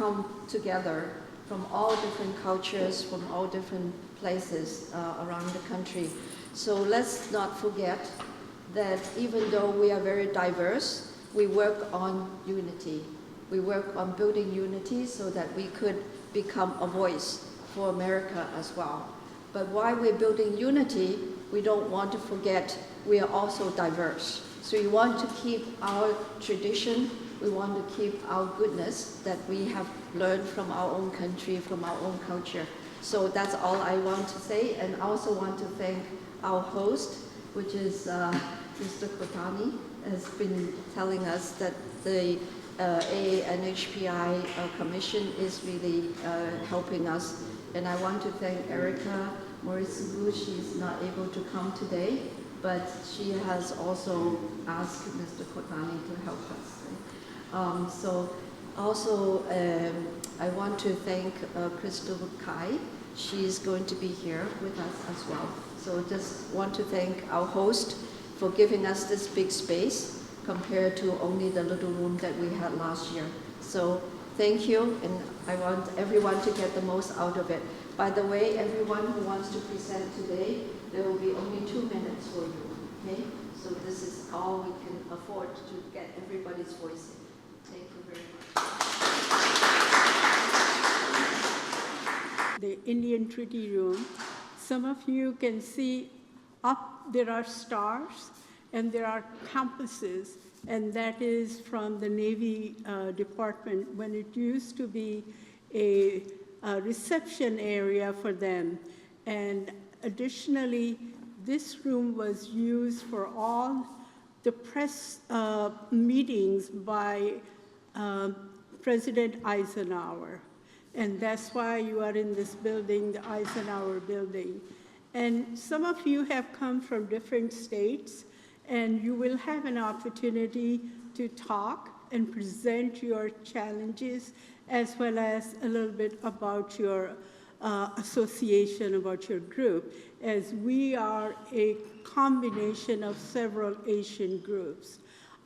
come together from all different cultures, from all different places around the country. So let's not forget that even though we are very diverse, we work on unity. We work on building unity so that we could become a voice for America as well. But while we're building unity, we don't want to forget we are also diverse. So we want to keep our tradition, we want to keep our goodness that we have learned from our own country, from our own culture. So that's all I want to say, and I also want to thank our host, which is Mr. Kotani, has been telling us that the AANHPI Commission is really helping us. And I want to thank Erica Morisugu. She's not able to come today, but she has also asked Mr. Kotani to help us. So also I want to thank Crystal Kai. She's going to be here with us as well. So just want to thank our host for giving us this big space compared to only the little room that we had last year. So thank you, and I want everyone to get the most out of it. By the way, everyone who wants to present today, there will be only 2 minutes for you, okay? So this is all we can afford to get everybody's voice in. Thank you very much. The Indian Treaty Room. Some of you can see up there are stars and there are compasses, and that is from the Navy Department when it used to be a reception area for them. And additionally, this room was used for all the press meetings by President Eisenhower. And that's why you are in this building, the Eisenhower building. And some of you have come from different states, and you will have an opportunity to talk and present your challenges, as well as a little bit about your association, about your group, as we are a combination of several Asian groups.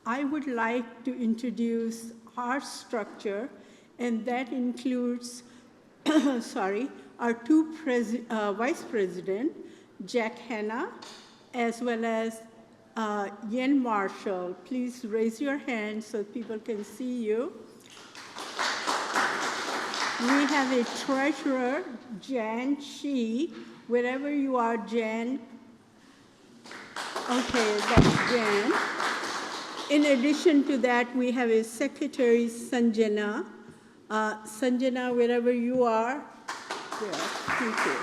I would like to introduce our structure, and that includes, our two vice president, Jack Hanna, as well as Yen Marshall. Please raise your hand so people can see you. We have a treasurer, Jan Shi. Wherever you are, Jan. Okay, that's Jan. In addition to that, we have a secretary, Sanjana. Sanjana, wherever you are. Yeah, thank you.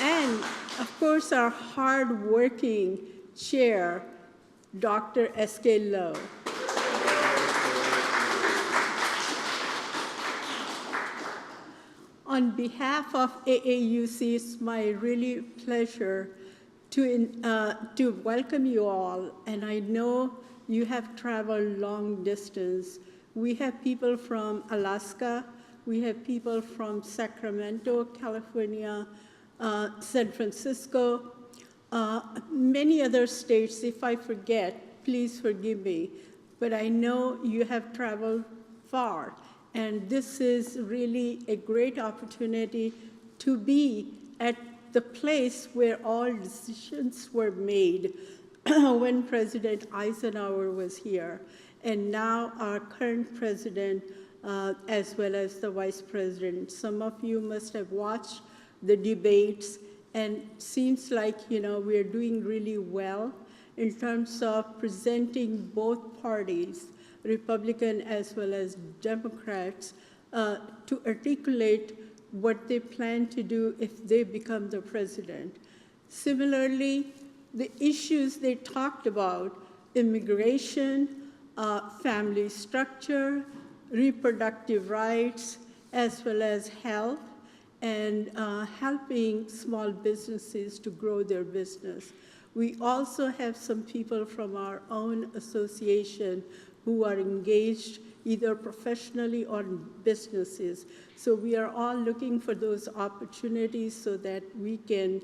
And of course, our hard-working chair, Dr. S.K. Lowe. On behalf of AAUC, it's my really pleasure to welcome you all. And I know you have traveled long distance. We have people from Alaska. We have people from Sacramento, California, San Francisco, many other states. If I forget, please forgive me. But I know you have traveled far. And this is really a great opportunity to be at the place where all decisions were made when President Eisenhower was here. And now our current president, as well as the vice president. Some of you must have watched the debates, and seems like, we are doing really well in terms of presenting both parties, Republican as well as Democrats, to articulate what they plan to do if they become the president. Similarly, the issues they talked about, immigration, family structure, reproductive rights, as well as health, and helping small businesses to grow their business. We also have some people from our own association who are engaged either professionally or in businesses. So we are all looking for those opportunities so that we can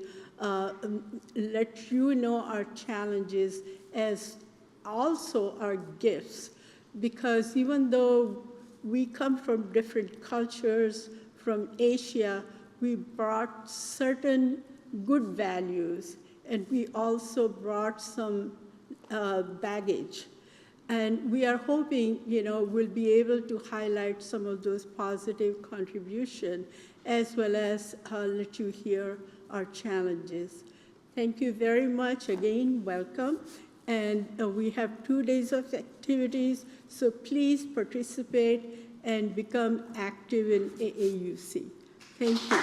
let you know our challenges as also our gifts. Because even though we come from different cultures, from Asia. We brought certain good values, and we also brought some baggage. And we are hoping, we'll be able to highlight some of those positive contributions, as well as let you hear our challenges. Thank you very much. Again, welcome. And we have 2 days of activities, so please participate and become active in AAUC. Thank you.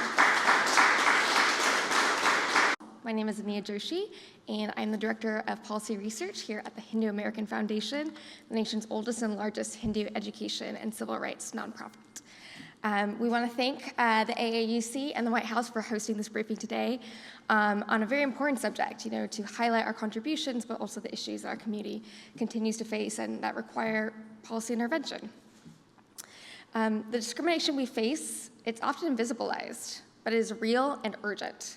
My name is Ania Joshi, and I'm the Director of Policy Research here at the Hindu American Foundation, the nation's oldest and largest Hindu education and civil rights nonprofit. We want to thank the AAUC and the White House for hosting this briefing today on a very important subject, to highlight our contributions, but also the issues that our community continues to face and that require policy intervention. The discrimination we face, it's often invisibilized, but it is real and urgent.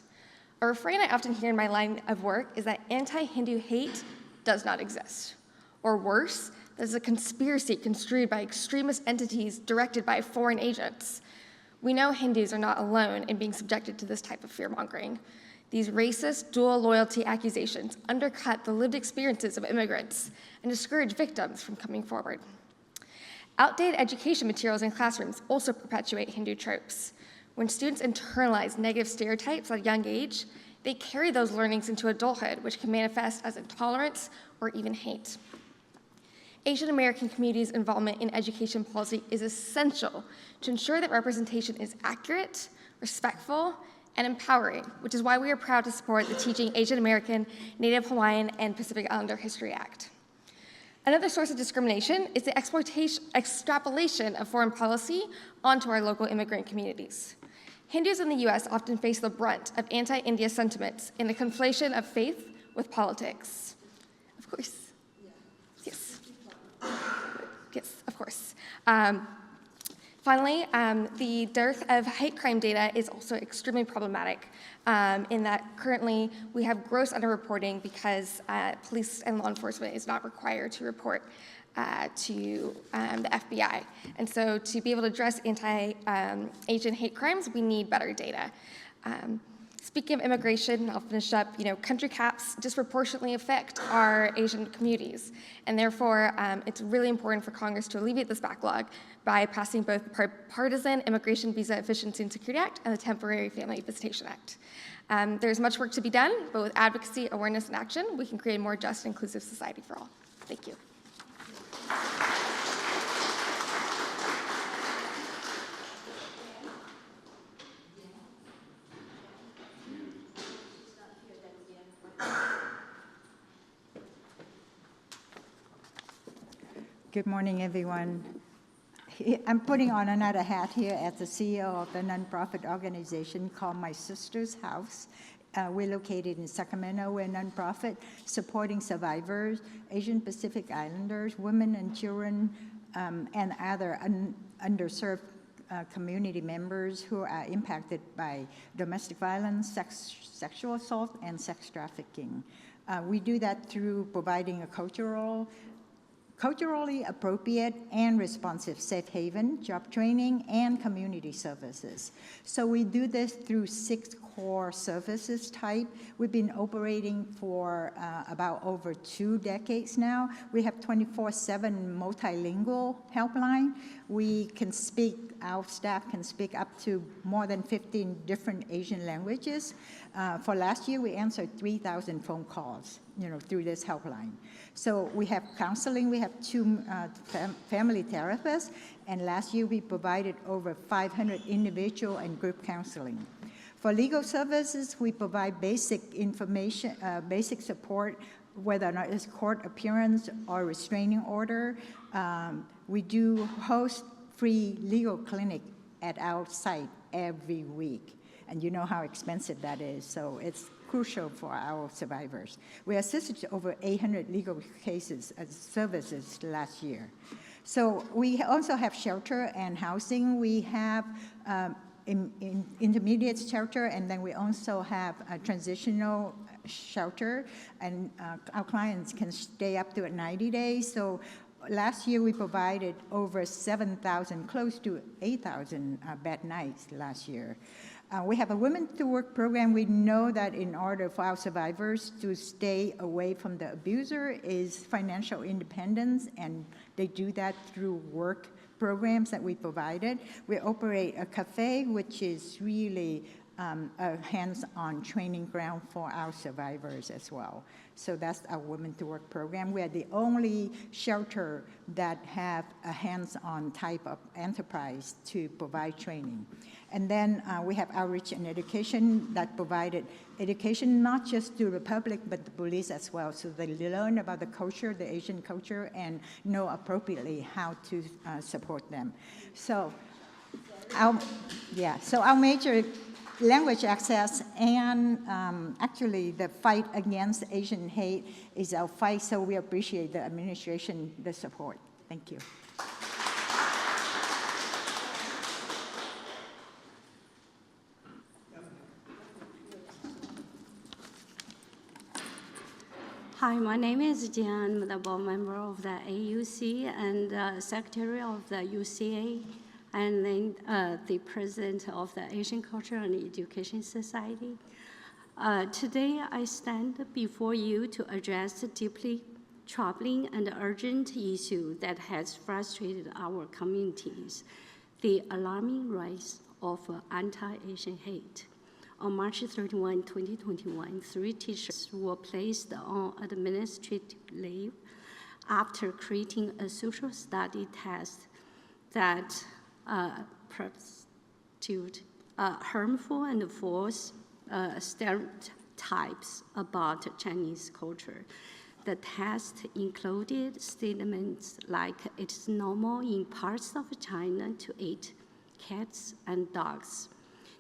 A refrain I often hear in my line of work is that anti-Hindu hate does not exist. Or worse, there's a conspiracy construed by extremist entities directed by foreign agents. We know Hindus are not alone in being subjected to this type of fear-mongering. These racist, dual loyalty accusations undercut the lived experiences of immigrants and discourage victims from coming forward. Outdated education materials in classrooms also perpetuate Hindu tropes. When students internalize negative stereotypes at a young age, they carry those learnings into adulthood, which can manifest as intolerance or even hate. Asian American communities' involvement in education policy is essential to ensure that representation is accurate, respectful, and empowering, which is why we are proud to support the Teaching Asian American, Native Hawaiian, and Pacific Islander History Act. Another source of discrimination is the extrapolation of foreign policy onto our local immigrant communities. Hindus in the US often face the brunt of anti-India sentiments in the conflation of faith with politics. Of course. Yes. Yes, of course. Finally, the dearth of hate crime data is also extremely problematic in that currently we have gross underreporting because police and law enforcement is not required to report to the FBI. And so to be able to address anti-Asian hate crimes, we need better data. Speaking of immigration, I'll finish up, country caps disproportionately affect our Asian communities. And therefore, it's really important for Congress to alleviate this backlog by passing both the Partisan Immigration Visa Efficiency and Security Act and the Temporary Family Visitation Act. There's much work to be done, but with advocacy, awareness, and action, we can create a more just and inclusive society for all. Thank you. Good morning, everyone. I'm putting on another hat here as the CEO of a nonprofit organization called My Sister's House. We're located in Sacramento. We're a nonprofit supporting survivors, Asian Pacific Islanders, women and children, and other underserved community members who are impacted by domestic violence, sexual assault, and sex trafficking. We do that through providing a culturally appropriate and responsive safe haven, job training, and community services. So we do this through 6 core services type. We've been operating for about over 2 decades now. We have 24/7 multilingual helpline. Our staff can speak up to more than 15 different Asian languages. For last year, we answered 3,000 phone calls, through this helpline. So we have counseling. We have 2 family therapists, and last year we provided over 500 individual and group counseling. For legal services, we provide basic information, basic support, whether or not it's court appearance or restraining order. We do host free legal clinic at our site every week. And you know how expensive that is, so it's crucial for our survivors. We assisted over 800 legal cases as services last year. So we also have shelter and housing. We have intermediate shelter, and then we also have a transitional shelter, and our clients can stay up to 90 days. So last year we provided over 7,000, close to 8,000 bed nights last year. We have a Women to Work program. We know that in order for our survivors to stay away from the abuser is financial independence, and they do that through work programs that we provided. We operate a cafe, which is really a hands-on training ground for our survivors as well. So that's our Women to Work program. We are the only shelter that have a hands-on type of enterprise to provide training. And then we have outreach and education that provided education not just to the public, but the police as well. So they learn about the culture, the Asian culture, and know appropriately how to support them. So our major language access and actually the fight against Asian hate is our fight, so we appreciate the administration, the support. Thank you. Hi, my name is Jian. I'm the board member of the AUC and secretary of the UCA, and then the president of the Asian Culture and Education Society. Today, I stand before you to address the deeply troubling and urgent issue that has frustrated our communities, the alarming rise of anti-Asian hate. On March 31, 2021, 3 teachers were placed on administrative leave after creating a social study test that prostitute harmful and false stereotypes about Chinese culture. The test included statements like it's normal in parts of China to eat cats and dogs.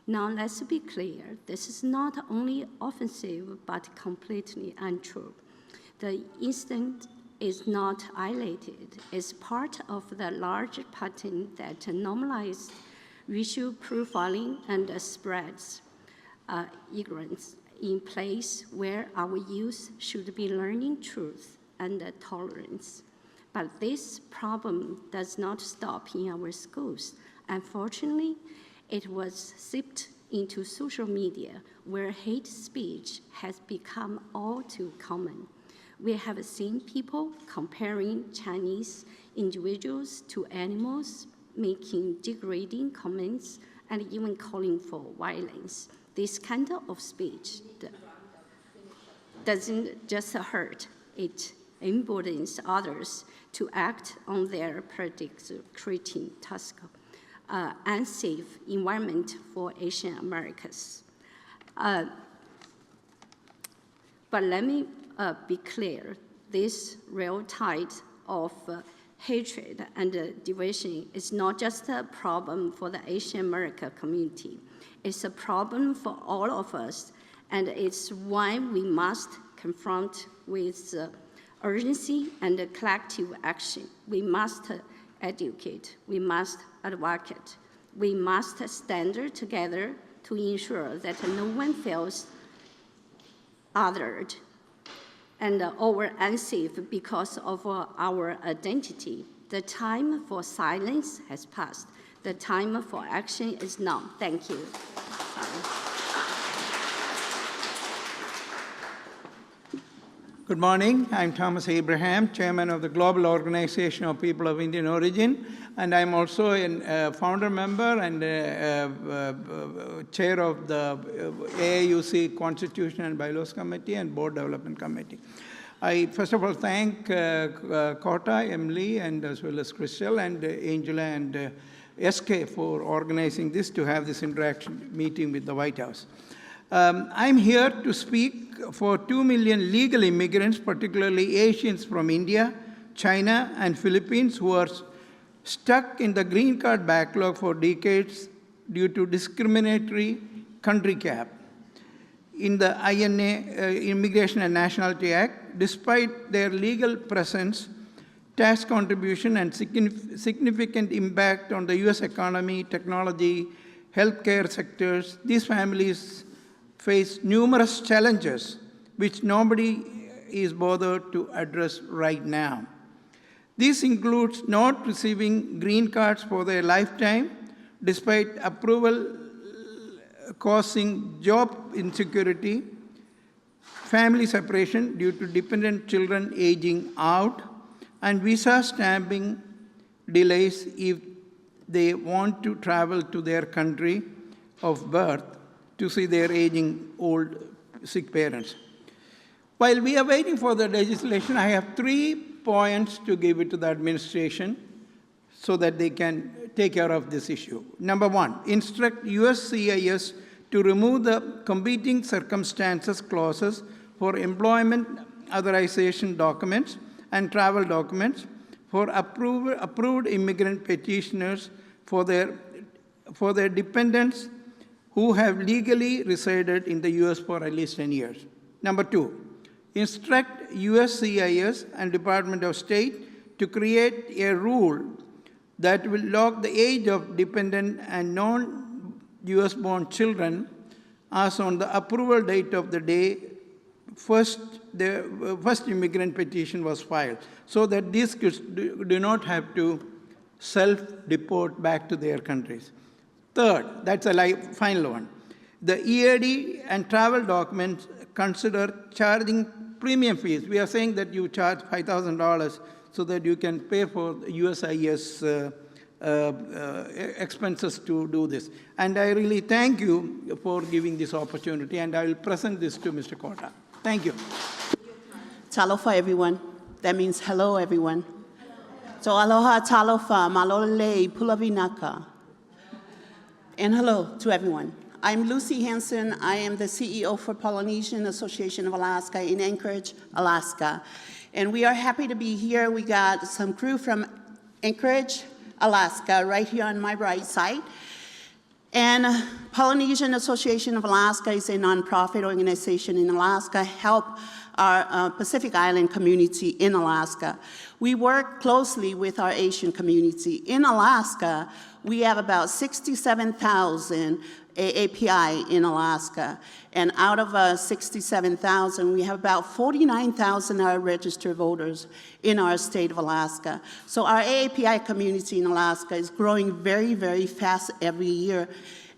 Now, let's be clear, this is not only offensive, but completely untrue. The incident is not isolated. It's part of the large pattern that normalizes racial profiling and spreads ignorance in place where our youth should be learning truth and tolerance. But this problem does not stop in our schools. Unfortunately, it was seeped into social media where hate speech has become all too common. We have seen people comparing Chinese individuals to animals, making degrading comments, and even calling for violence. This kind of speech doesn't just hurt, it emboldens others to act on their predicts, creating task. Unsafe environment for Asian Americans. But let me be clear, this real tide of hatred and division is not just a problem for the Asian American community. It's a problem for all of us, and it's one we must confront with urgency and collective action. We must educate, we must advocate, we must stand together to ensure that no one feels othered and or unsafe because of our identity. The time for silence has passed. The time for action is now. Thank you. Good morning. I'm Thomas Abraham, chairman of the Global Organization of People of Indian Origin, and I'm also a founder member and chair of the AAUC Constitution and Bylaws Committee and Board Development Committee. I first of all thank Kota, Emily, and as well as Crystal and Angela and SK for organizing this to have this interaction meeting with the White House. I'm here to speak for 2 million legal immigrants, particularly Asians from India, China, and Philippines who are stuck in the green card backlog for decades due to discriminatory country cap. In the INA, Immigration and Nationality Act, despite their legal presence, tax contribution, and significant impact on the US economy, technology, healthcare sectors, these families face numerous challenges which nobody is bothered to address right now. This includes not receiving green cards for their lifetime, despite approval causing job insecurity, family separation due to dependent children aging out, and visa stamping delays if they want to travel to their country of birth to see their aging old sick parents. While we are waiting for the legislation, I have 3 points to give it to the administration so that they can take care of this issue. Number 1, instruct USCIS to remove the competing circumstances clauses for employment authorization documents and travel documents for approved immigrant petitioners for their dependents who have legally resided in the US for at least 10 years. Number 2, instruct USCIS and Department of State to create a rule that will lock the age of dependent and non-US born children as on the approval date of the day the first immigrant petition was filed, so that these kids do not have to self-deport back to their countries. Third, that's a final one. The EAD and travel documents consider charging premium fees. We are saying that you charge $5,000 so that you can pay for USIS expenses to do this. And I really thank you for giving this opportunity, and I will present this to Mr. Kota. Thank you. Talofa, everyone. That means hello, everyone. So aloha talofa, malolei, pulavinaka. And hello to everyone. I'm Lucy Hansen. I am the CEO for Polynesian Association of Alaska in Anchorage, Alaska. And we are happy to be here. We got some crew from Anchorage, Alaska, right here on my right side. And Polynesian Association of Alaska is a nonprofit organization in Alaska, help our Pacific Island community in Alaska. We work closely with our Asian community. In Alaska, we have about 67,000 AAPI in Alaska. And out of 67,000, we have about 49,000 are registered voters in our state of Alaska. So our AAPI community in Alaska is growing very, very fast every year.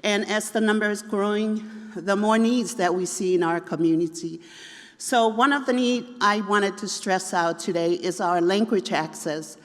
And as the number is growing, the more needs that we see in our community. So one of the needs I wanted to stress out today is our language access.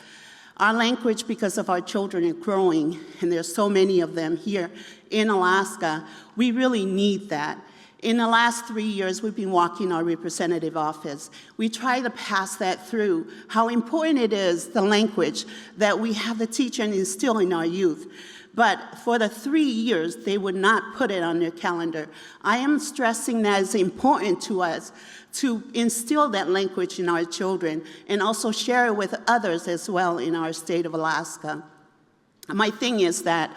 Our language, because of our children, are growing, and there's so many of them here in Alaska. We really need that. In the last 3 years, we've been walking our representative office. We try to pass that through, how important it is, the language, that we have to teach and instill in our youth. But for the 3 years, they would not put it on their calendar. I am stressing that it's important to us to instill that language in our children and also share it with others as well in our state of Alaska. My thing is that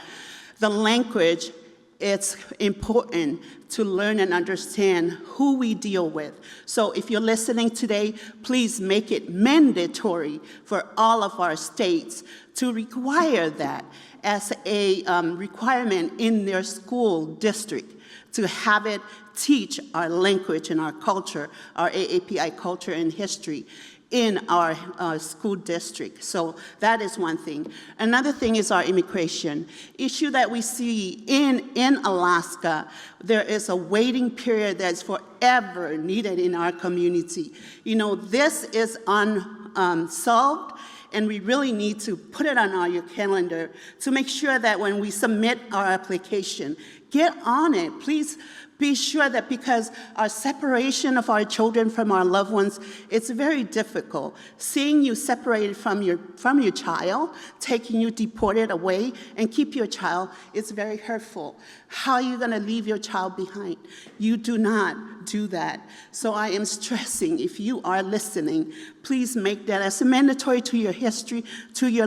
the language, it's important to learn and understand who we deal with. So if you're listening today, please make it mandatory for all of our states to require that as a requirement in their school district, to have it teach our language and our culture, our AAPI culture and history in our school district. So that is one thing. Another thing is our immigration issue that we see in Alaska. There is a waiting period that's forever needed in our community. You know, this is unsolved. And we really need to put it on your calendar to make sure that when we submit our application, get on it. Please be sure that, because our separation of our children from our loved ones, it's very difficult. Seeing you separated from your child, taking you deported away, and keep your child, it's very hurtful. How are you going to leave your child behind? You do not do that. So I am stressing, if you are listening, please make that as a mandatory to your history, to your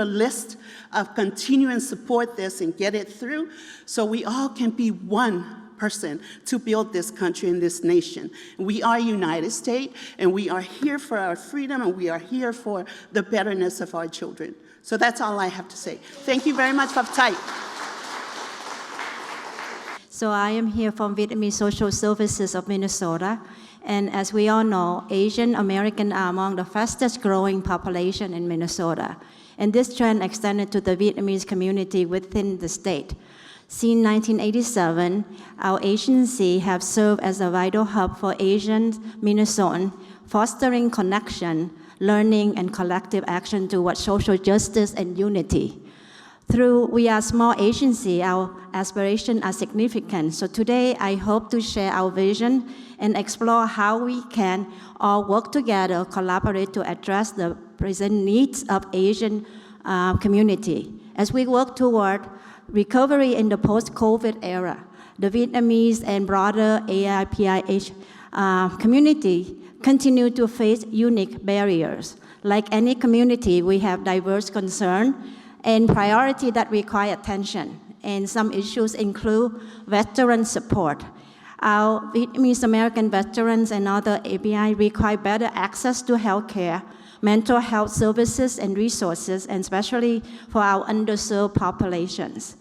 list of continuing support this and get it through, so we all can be one person to build this country and this nation. We are United States, and we are here for our freedom, and we are here for the betterness of our children. So that's all I have to say. Thank you very much, Faftai. So I am here from Vietnamese Social Services of Minnesota. And as we all know, Asian Americans are among the fastest growing population in Minnesota. And this trend extended to the Vietnamese community within the state. Since 1987, our agency has served as a vital hub for Asian Minnesotans, fostering connection, learning, and collective action towards social justice and unity. Through We Are a Small Agency, our aspirations are significant. So today, I hope to share our vision and explore how we can all work together, collaborate to address the present needs of Asian community. As we work toward recovery in the post-COVID era, the Vietnamese and broader AANHPI community continue to face unique barriers. Like any community, we have diverse concerns and priorities that require attention. And some issues include veteran support. Our Vietnamese American veterans and other API require better access to healthcare, mental health services and resources, and especially for our underserved populations.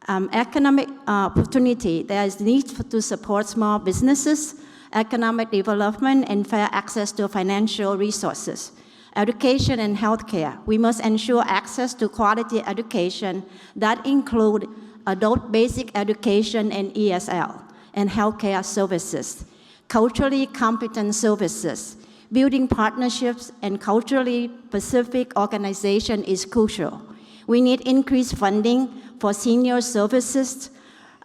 Economic opportunity, there is need to support small businesses, economic development, and fair access to financial resources. Education and healthcare, we must ensure access to quality education that include adult basic education and ESL, and healthcare services. Culturally competent services, building partnerships and culturally specific organization is crucial. We need increased funding for senior services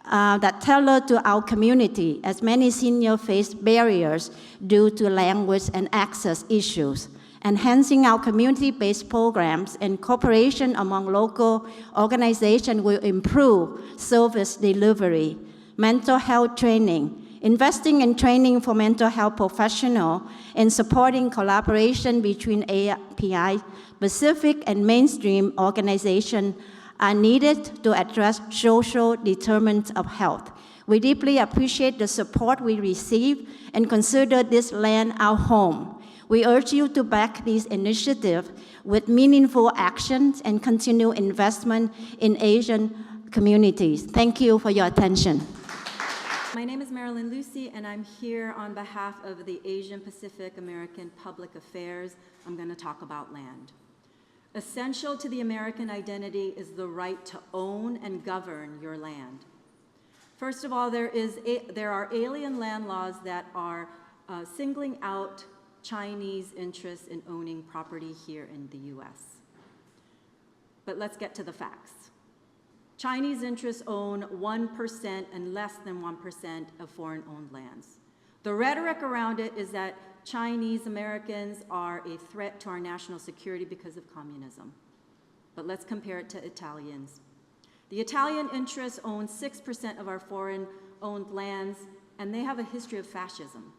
that tailor to our community, as many seniors face barriers due to language and access issues. Enhancing our community-based programs and cooperation among local organizations will improve service delivery. Mental health training, investing in training for mental health professionals, and supporting collaboration between API, Pacific, and mainstream organizations are needed to address social determinants of health. We deeply appreciate the support we receive and consider this land our home. We urge you to back these initiatives with meaningful actions and continue investment in Asian communities. Thank you for your attention. My name is Marilyn Lucy, and I'm here on behalf of the Asian Pacific American Public Affairs. I'm going to talk about land. Essential to the American identity is the right to own and govern your land. First of all, there are alien land laws that are singling out Chinese interests in owning property here in the US. But let's get to the facts. Chinese interests own 1% and less than 1% of foreign-owned lands. The rhetoric around it is that Chinese Americans are a threat to our national security because of communism. But let's compare it to Italians. The Italian interests own 6% of our foreign-owned lands, and they have a history of fascism.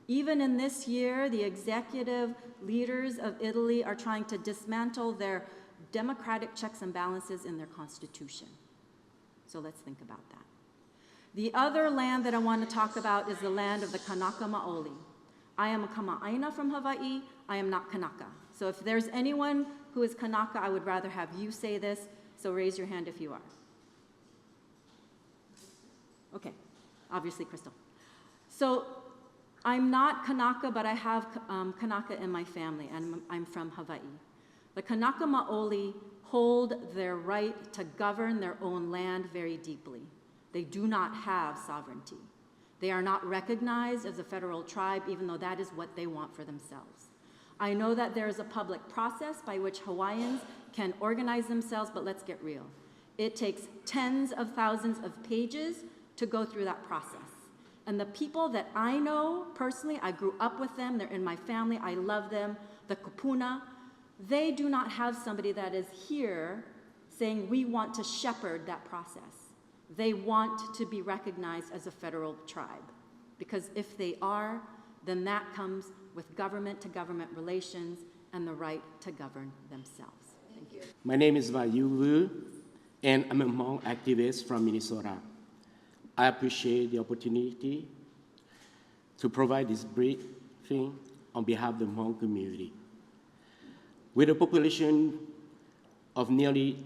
Even in this year, the executive leaders of Italy are trying to dismantle their democratic checks and balances in their constitution. So let's think about that. The other land that I want to talk about is the land of the Kanaka Maoli. I am a Kama'aina from Hawaii. I am not Kanaka. So if there's anyone who is Kanaka, I would rather have you say this. So raise your hand if you are. Okay, obviously Crystal. So I'm not Kanaka, but I have Kanaka in my family, and I'm from Hawaii. The Kanaka Maoli hold their right to govern their own land very deeply. They do not have sovereignty. They are not recognized as a federal tribe, even though that is what they want for themselves. I know that there is a public process by which Hawaiians can organize themselves, but let's get real. It takes tens of thousands of pages to go through that process. And the people that I know personally, I grew up with them, they're in my family, I love them, the kupuna, they do not have somebody that is here saying we want to shepherd that process. They want to be recognized as a federal tribe, because if they are, then that comes with government-to-government relations and the right to govern themselves. Thank you. My name is Vayu Wu, and I'm a Hmong activist from Minnesota. I appreciate the opportunity to provide this briefing on behalf of the Hmong community. With a population of nearly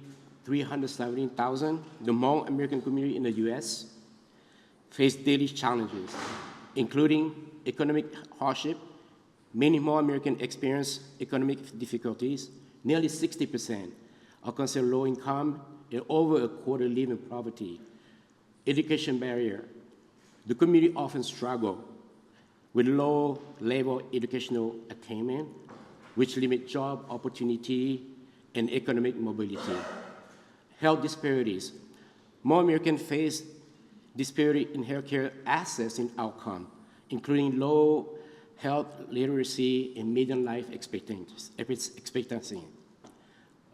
370,000, the Hmong American community in the US face daily challenges, including economic hardship. Many more Americans experience economic difficulties. Nearly 60% are considered low income, and over a quarter live in poverty. Education barrier. The community often struggle with low-level educational attainment, which limit job opportunity and economic mobility. Health disparities. More Americans face disparity in healthcare access and outcome, including low health literacy and median life expectancy.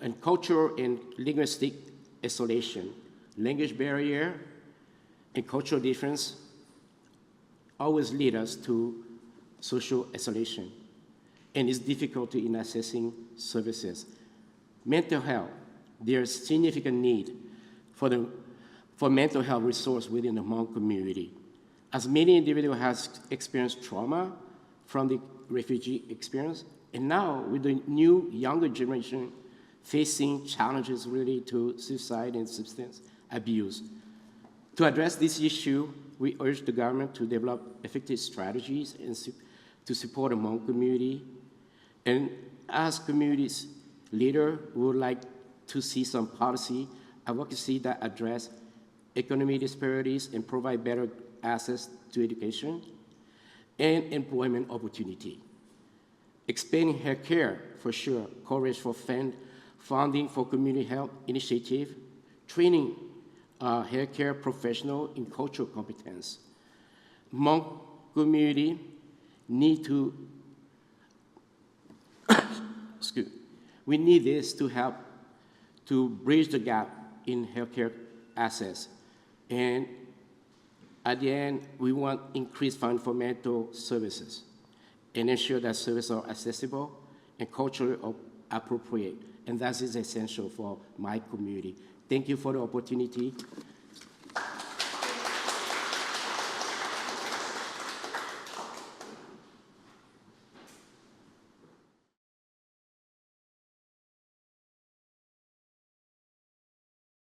And cultural and linguistic isolation. Language barrier and cultural difference always lead us to social isolation, and it's difficulty in accessing services. Mental health, there's significant need for mental health resource within the Hmong community. As many individuals have experienced trauma from the refugee experience, and now with the new younger generation facing challenges related to suicide and substance abuse. To address this issue, we urge the government to develop effective strategies and to support the Hmong community. And as communities leader, we would like to see some policy advocacy that address economic disparities and provide better access to education and employment opportunity. Expanding healthcare, for sure, coverage for funding for community health initiative, training healthcare professional in cultural competence. Hmong community need to, we need this to help to bridge the gap in healthcare access. And at the end, we want increased fund for mental services and ensure that services are accessible and culturally appropriate. And that is essential for my community. Thank you for the opportunity.